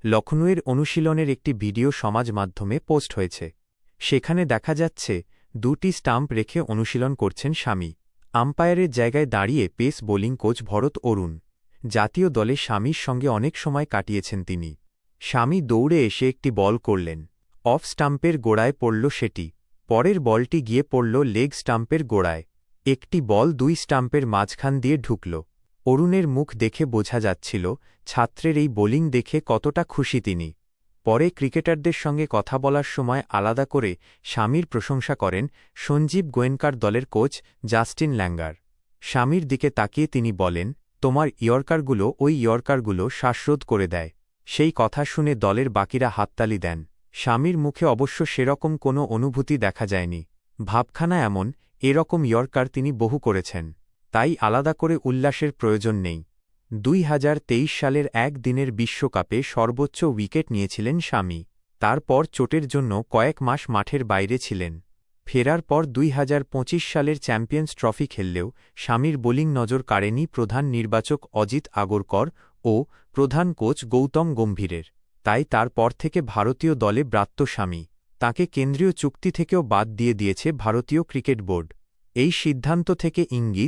লখনউয়ের অনুশীলনের একটি ভিডিও সমাজ মাধ্যমে পোস্ট হয়েছে। সেখানে দেখা যাচ্ছে দুটি স্টাম্প রেখে অনুশীলন করছেন শামি। আম্পায়ারের জায়গায় দাঁড়িয়ে পেস বোলিং কোচ ভরত অরুণ। জাতীয় দলে শামির সঙ্গে অনেক সময় কাটিয়েছেন তিনি। শামি দৌড়ে এসে একটি বল করলেন। অফ স্টাম্পের গোড়ায় পড়ল সেটি। পরের বলটি গিয়ে পড়ল লেগ স্টাম্পের গোড়ায়। একটি বল দুই স্টাম্পের মাঝখান দিয়ে ঢুকল। অরুণের মুখ দেখে বোঝা যাচ্ছিল ছাত্রের এই বোলিং দেখে কতটা খুশি তিনি। পরে ক্রিকেটারদের সঙ্গে কথা বলার সময় আলাদা করে শামির প্রশংসা করেন সঞ্জীব গোয়েনকার দলের কোচ জাস্টিন ল্যাঙ্গার। শামির দিকে তাকিয়ে তিনি বলেন, তোমার ইয়র্কারগুলো ওই ইয়র্কারগুলো শ্বাসরোধ করে দেয়। সেই কথা শুনে দলের বাকিরা হাততালি দেন। শামির মুখে অবশ্য সেরকম কোনো অনুভূতি দেখা যায়নি। ভাবখানা এমন, এরকম ইয়র্কার তিনি বহু করেছেন। তাই আলাদা করে উল্লাসের প্রয়োজন নেই। 2023 সালের একদিনের বিশ্বকাপে সর্বোচ্চ উইকেট নিয়েছিলেন শামি। তারপর চোটের জন্য কয়েক মাস মাঠের বাইরে ছিলেন। ফেরার পর 2025 সালের চ্যাম্পিয়ন্স ট্রফি খেললেও শামির বোলিং নজর কাড়েনি প্রধান নির্বাচক অজিত আগরকর ও প্রধান কোচ গৌতম গম্ভীরের। তাই তারপর থেকে ভারতীয় দলে ব্রাত্য শামি। তাঁকে কেন্দ্রীয় চুক্তি থেকেও বাদ দিয়ে দিয়েছে ভারতীয় ক্রিকেট বোর্ড। এই সিদ্ধান্ত থেকে ইঙ্গিত